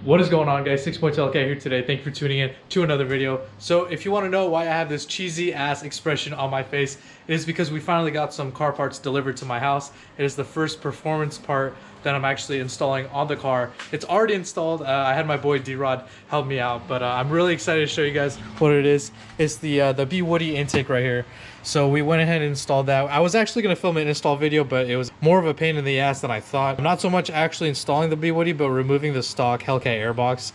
What is going on, guys? 6 HELLCAT here today. Thank you for tuning in to another video. So if you want to know why I have this cheesy ass expression on my face, it is because we finally got some car parts delivered to my house. It is the first performance part that I'm actually installing on the car. It's already installed. I had my boy D-Rod help me out, but I'm really excited to show you guys what it is. It's the B Woody intake right here. So we went ahead and installed that. I was actually going to film an install video, but it was more of a pain in the ass than I thought. Not so much actually installing the B Woody, but removing the stock HELLCAT airbox.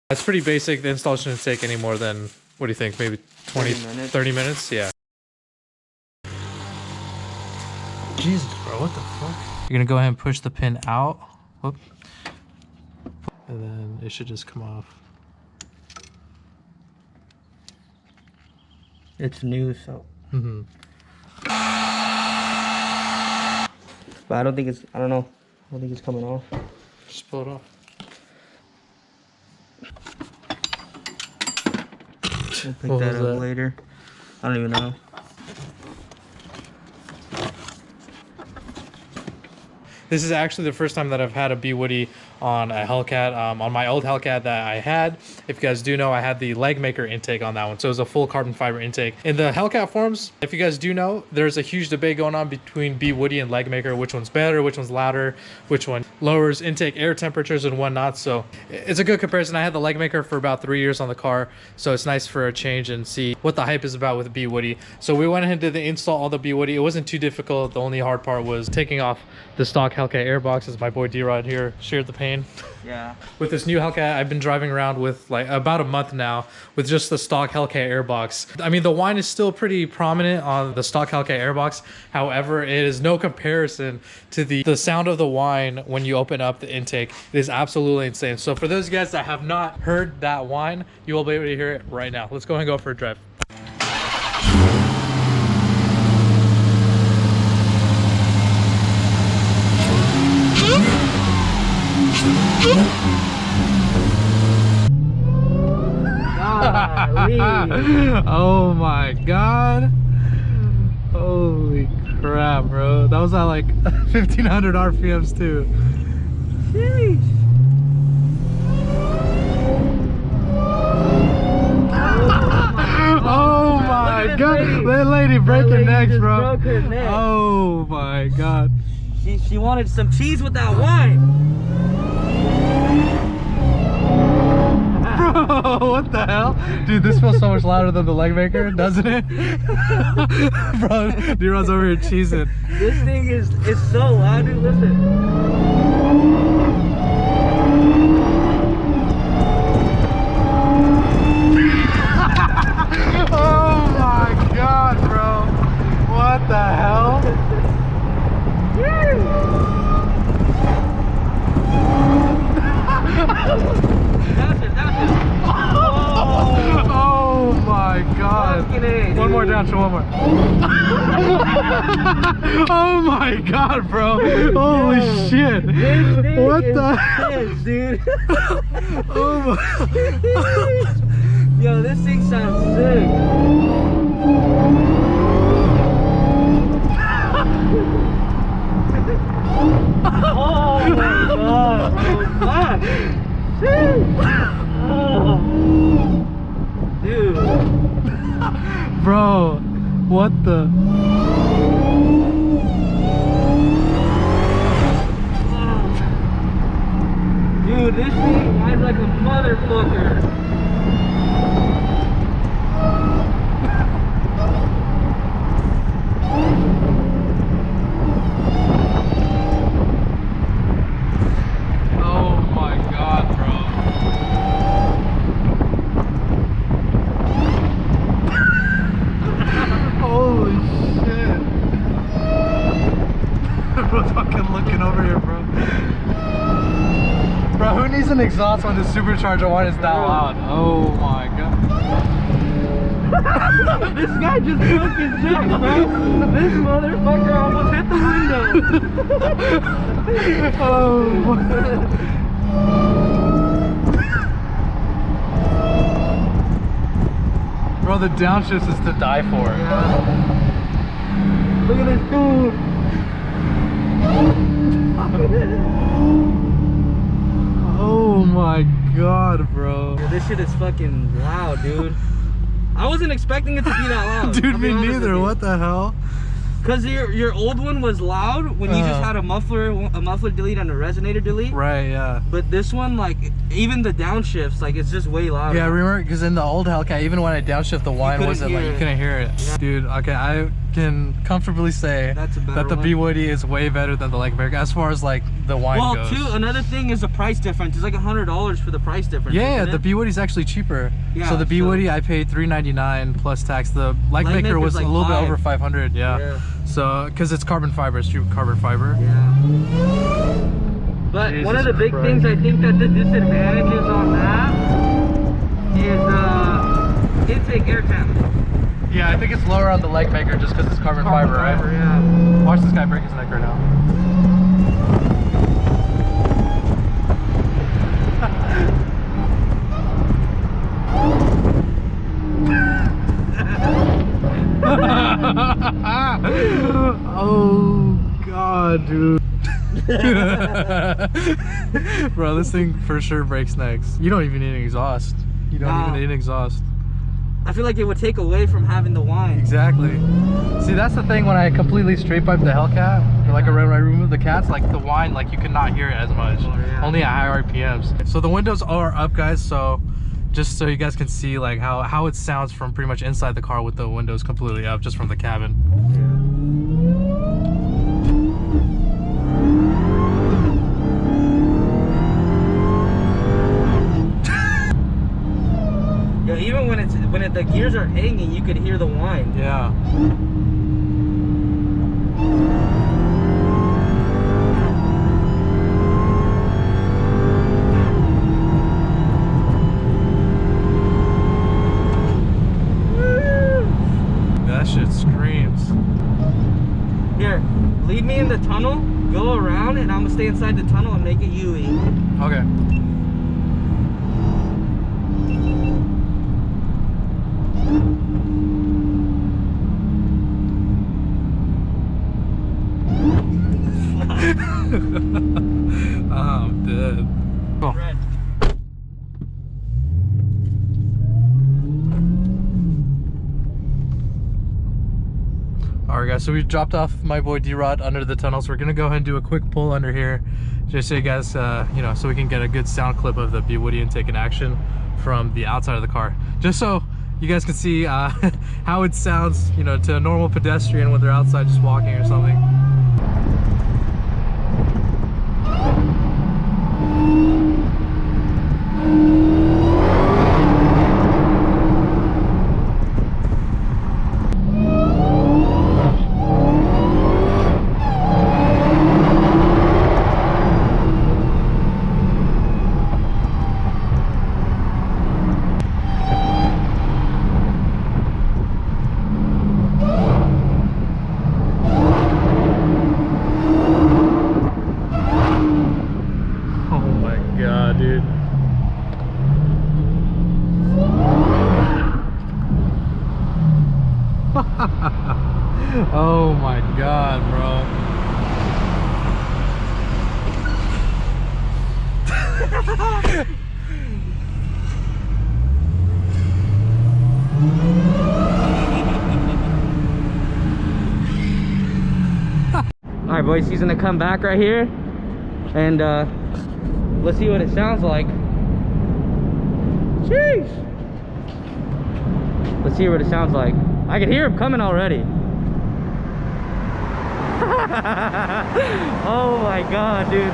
That's pretty basic. The install shouldn't take any more than, what do you think, maybe 30 minutes? Yeah. Jesus, bro, what the fuck? You're gonna go ahead and push the pin out. Whoop. And then it should just come off. It's new, so. But I don't think it's, I don't know. I don't think it's coming off. Just pull it off. We'll pick that up later. I don't even know. This is actually the first time that I've had a B Woody on a HELLCAT. On my old HELLCAT that I had, if you guys do know, I had the leg maker intake on that one. So it was a full carbon fiber intake. In the HELLCAT forums, if you guys do know, there's a huge debate going on between B Woody and leg maker. Which one's better, which one's louder, which one lowers intake air temperatures and whatnot. So it's a good comparison. I had the leg maker for about 3 years on the car. So it's nice for a change and see what the hype is about with the B Woody. So we went ahead and did the install on the B Woody. It wasn't too difficult. The only hard part was taking off the stock HELLCAT airbox, as my boy D-Rod here shared the pain. Yeah. With this new HELLCAT, I've been driving around with like about a month now with just the stock HELLCAT airbox. I mean, the whine is still pretty prominent on the stock HELLCAT airbox. However, it is no comparison to the sound of the whine when you open up the intake. It is absolutely insane. So for those guys that have not heard that whine, you will be able to hear it right now. Let's go ahead and go for a drive. Oh my god, holy crap, bro. That was at like 1500 RPMs too. Jeez. Oh my god, that lady breaking necks, bro. Neck. Oh my god, she wanted some cheese with that wine. Bro, what the hell? Dude, this feels so much louder than the leg maker, doesn't it? Bro, D-Rod's over here cheesing. This thing is so loud, dude. Listen. Oh my god, bro. What the hell? Oh my god. One more down, show one more. Oh my god, bro. Holy shit. What the hell, dude? Oh my. Yo, this thing sounds sick. Oh my god. Oh, dude. bro, what the? Dude, this thing rides like a motherfucker. Fucking looking over here, bro. Bro, who needs an exhaust when the supercharger one is that loud? Oh my god. This guy just broke his neck, bro. This motherfucker almost hit the window. Oh. Bro, the downshift is to die for. Yeah. Look at this dude. Oh my god, bro. Dude, this shit is fucking loud, dude. I wasn't expecting it to be that loud. Dude, me neither. What the hell? Cause your old one was loud when you just had a muffler delete and a resonator delete. Right, yeah. But this one, like, even the downshifts, like, it's just way louder. Yeah, remember, because in the old Hellcat, even when I downshift, the whine wasn't like, you couldn't hear it. Yeah. Dude, okay, I can comfortably say that the B-Woody is way better than the Legmaker as far as like the whine goes. Well, too, another thing is the price difference. It's like $100 for the price difference. Yeah, the B-Woody's actually cheaper. Yeah, so the B-Woody I paid $399 plus tax. The Legmaker was like a little bit over 500. Yeah. So, because it's carbon fiber, it's true carbon fiber. Yeah. But Jesus one of the big things I think that the disadvantages on that is intake air temp. Yeah, I think it's lower on the Legmaker just because it's carbon fiber, right? Yeah. Watch this guy break his neck right now. Oh god, dude. Bro, this thing for sure breaks necks. You don't even need an exhaust. You don't even need an exhaust. I feel like it would take away from having the whine. Exactly. See, that's the thing when I completely straight pipe the Hellcat, or like when I remove the cats, like the whine, like you cannot hear it as much. Oh, yeah. Only at high RPMs. So the windows are up, guys, so just so you guys can see like how it sounds from pretty much inside the car with the windows completely up, just from the cabin. Yeah, even when the gears are hanging, you could hear the whine. Yeah. That shit screams. Here, lead me in the tunnel, go around, and I'm gonna stay inside the tunnel and make a U-E. Okay. I'm dead. Oh. Red. Alright guys, so we dropped off my boy D-Rod under the tunnel, so we're gonna go ahead and do a quick pull under here just so you guys you know, so we can get a good sound clip of the B-Woody intake in action from the outside of the car, just so you guys can see how it sounds, you know, to a normal pedestrian when they're outside just walking or something. Oh my god, bro. All right, boys, he's gonna come back right here, and let's see what it sounds like. Jeez. Let's hear what it sounds like. I can hear him coming already. Oh my god, dude.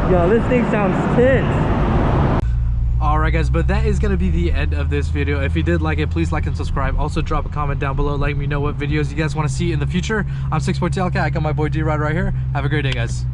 Yo, this thing sounds tense. Alright Alright guys, but that is going to be the end of this video. If you did like it, please like and subscribe. Also drop a comment down below letting me know what videos you guys want to see in the future. I'm 6.2 HELLCAT. I got my boy D-Rod right here. Have a great day, guys.